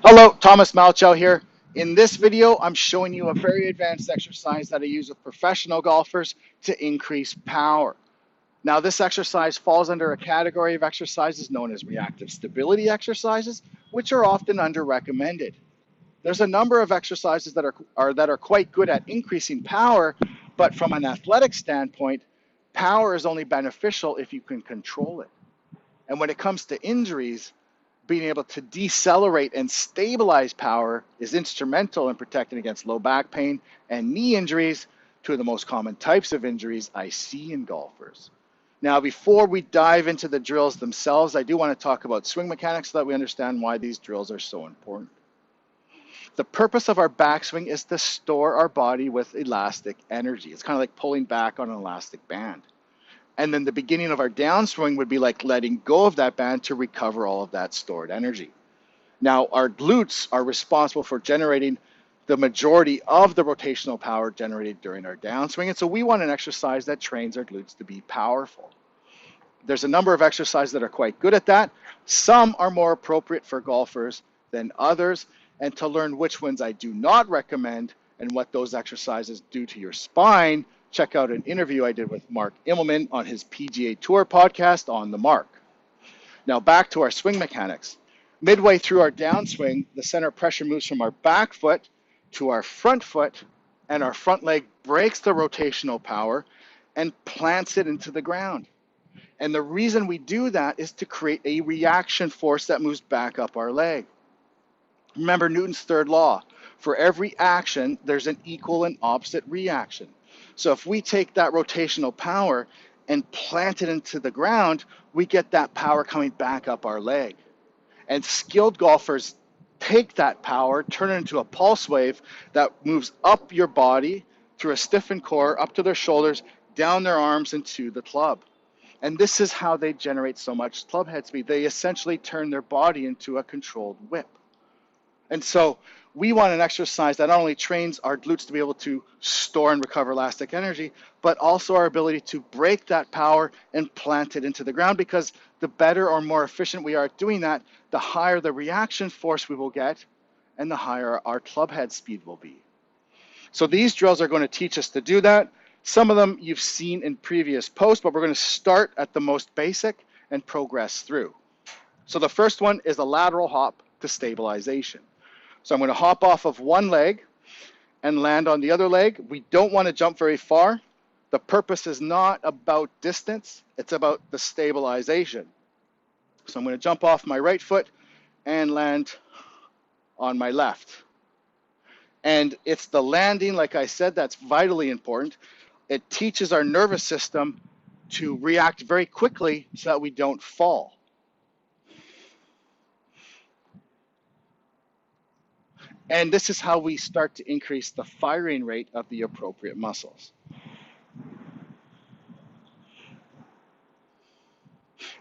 Hello, Thomas Malchow here. In this video, I'm showing you a very advanced exercise that I use with professional golfers to increase power. Now, this exercise falls under a category of exercises known as reactive stability exercises, which are often under-recommended. There's a number of exercises that are quite good at increasing power, but from an athletic standpoint, power is only beneficial if you can control it. And when it comes to injuries, being able to decelerate and stabilize power is instrumental in protecting against low back pain and knee injuries, two of the most common types of injuries I see in golfers. Now, before we dive into the drills themselves, I do want to talk about swing mechanics so that we understand why these drills are so important. The purpose of our backswing is to store our body with elastic energy. It's kind of like pulling back on an elastic band. And then the beginning of our downswing would be like letting go of that band to recover all of that stored energy. Now, our glutes are responsible for generating the majority of the rotational power generated during our downswing. And so we want an exercise that trains our glutes to be powerful. There's a number of exercises that are quite good at that. Some are more appropriate for golfers than others. And to learn which ones I do not recommend and what those exercises do to your spine, check out an interview I did with Mark Immelman on his PGA Tour podcast, On the Mark. Now back to our swing mechanics. Midway through our downswing, the center of pressure moves from our back foot to our front foot, and our front leg breaks the rotational power and plants it into the ground. And the reason we do that is to create a reaction force that moves back up our leg. Remember Newton's third law. For every action, there's an equal and opposite reaction. So if we take that rotational power and plant it into the ground, we get that power coming back up our leg. And skilled golfers take that power, turn it into a pulse wave that moves up your body through a stiffened core, up to their shoulders, down their arms, and to the club. And this is how they generate so much club head speed. They essentially turn their body into a controlled whip. And so we want an exercise that not only trains our glutes to be able to store and recover elastic energy, but also our ability to break that power and plant it into the ground, because the better or more efficient we are at doing that, the higher the reaction force we will get and the higher our club head speed will be. So these drills are going to teach us to do that. Some of them you've seen in previous posts, but we're going to start at the most basic and progress through. So the first one is a lateral hop to stabilization. So I'm going to hop off of one leg and land on the other leg. We don't want to jump very far. The purpose is not about distance. It's about the stabilization. So I'm going to jump off my right foot and land on my left. And it's the landing, like I said, that's vitally important. It teaches our nervous system to react very quickly so that we don't fall. And this is how we start to increase the firing rate of the appropriate muscles.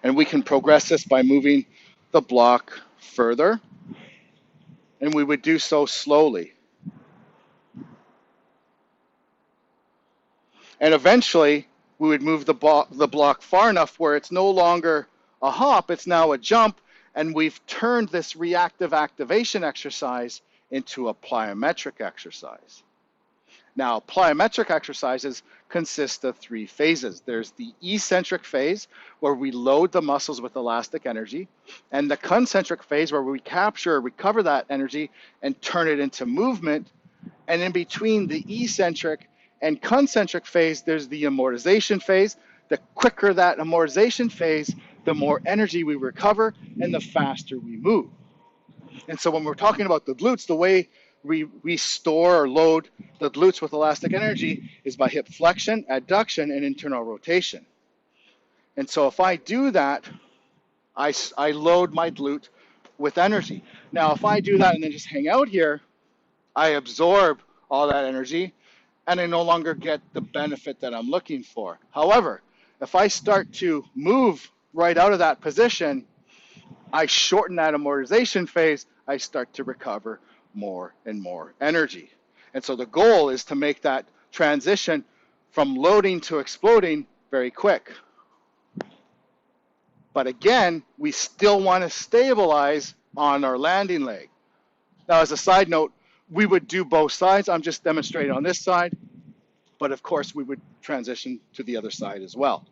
And we can progress this by moving the block further. And we would do so slowly. And eventually, we would move the block far enough where it's no longer a hop, it's now a jump. And we've turned this reactive activation exercise into a plyometric exercise. Now, plyometric exercises consist of three phases. There's the eccentric phase, where we load the muscles with elastic energy, and the concentric phase, where we capture, recover that energy, and turn it into movement. And in between the eccentric and concentric phase, there's the amortization phase. The quicker that amortization phase, the more energy we recover, and the faster we move. And so when we're talking about the glutes, the way we store or load the glutes with elastic energy is by hip flexion, adduction, and internal rotation. And so if I do that, I load my glute with energy. Now, if I do that and then just hang out here, I absorb all that energy, and I no longer get the benefit that I'm looking for. However, if I start to move right out of that position, I shorten that amortization phase, I start to recover more and more energy. And so the goal is to make that transition from loading to exploding very quick. But again, we still want to stabilize on our landing leg. Now, as a side note, we would do both sides. I'm just demonstrating on this side, but of course we would transition to the other side as well.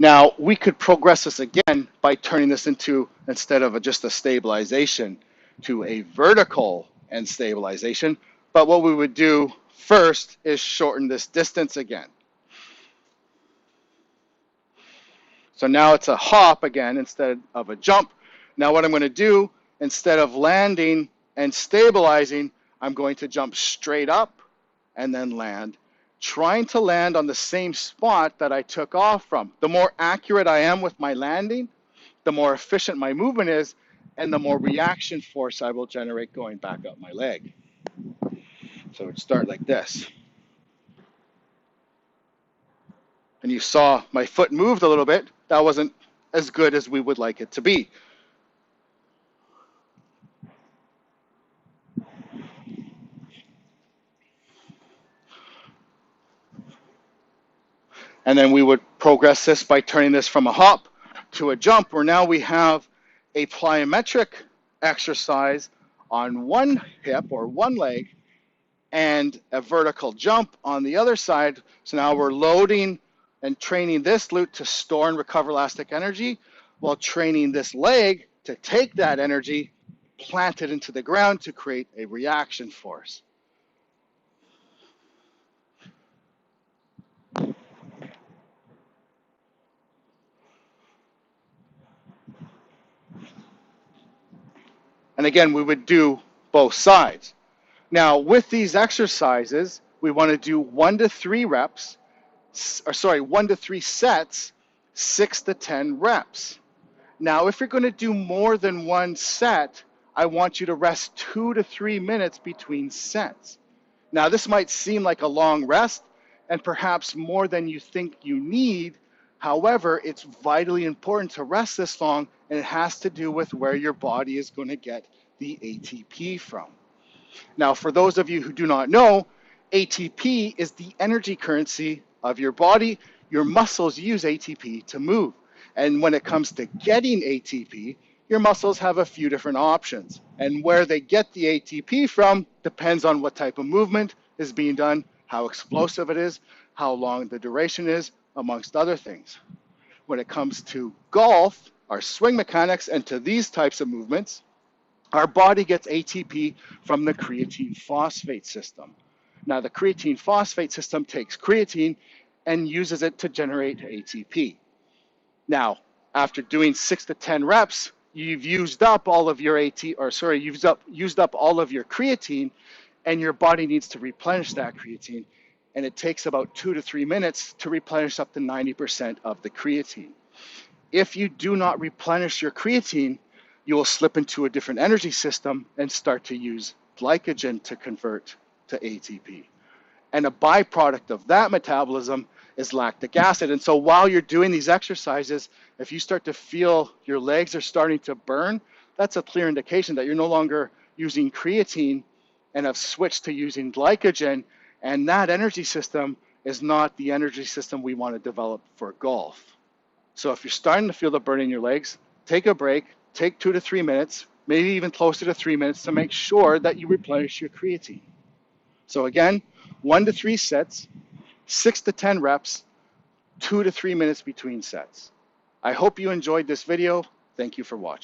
Now, we could progress this again by turning this into, instead of just a stabilization, to a vertical and stabilization. But what we would do first is shorten this distance again. So now it's a hop again instead of a jump. Now what I'm going to do, instead of landing and stabilizing, I'm going to jump straight up and then land, trying to land on the same spot that I took off from. The more accurate I am with my landing, the more efficient my movement is, and the more reaction force I will generate going back up my leg. So it would start like this. And you saw my foot moved a little bit. That wasn't as good as we would like it to be. And then we would progress this by turning this from a hop to a jump, where now we have a plyometric exercise on one hip or one leg and a vertical jump on the other side. So now we're loading and training this glute to store and recover elastic energy, while training this leg to take that energy, plant it into the ground to create a reaction force. And again, we would do both sides. Now, with these exercises, we want to do 1 to 3 reps, 1 to 3 sets, 6 to 10 reps. Now, if you're going to do more than one set, I want you to rest 2 to 3 minutes between sets. Now, this might seem like a long rest and perhaps more than you think you need. However, it's vitally important to rest this long, and it has to do with where your body is going to get the ATP from. Now, for those of you who do not know, ATP is the energy currency of your body. Your muscles use ATP to move. And when it comes to getting ATP, your muscles have a few different options. And where they get the ATP from depends on what type of movement is being done, how explosive it is, how long the duration is, amongst other things. When it comes to golf, our swing mechanics, and to these types of movements, our body gets ATP from the creatine phosphate system. Now, the creatine phosphate system takes creatine and uses it to generate ATP. Now, after doing 6 to 10 reps, you've used up all of your used up all of your creatine, and your body needs to replenish that creatine. And it takes about 2 to 3 minutes to replenish up to 90% of the creatine. If you do not replenish your creatine, you will slip into a different energy system and start to use glycogen to convert to ATP. And a byproduct of that metabolism is lactic acid. And so while you're doing these exercises, if you start to feel your legs are starting to burn, that's a clear indication that you're no longer using creatine and have switched to using glycogen. And that energy system is not the energy system we want to develop for golf. So if you're starting to feel the burn in your legs, take a break, take 2 to 3 minutes, maybe even closer to 3 minutes, to make sure that you replenish your creatine. So again, 1 to 3 sets, 6 to 10 reps, 2 to 3 minutes between sets. I hope you enjoyed this video. Thank you for watching.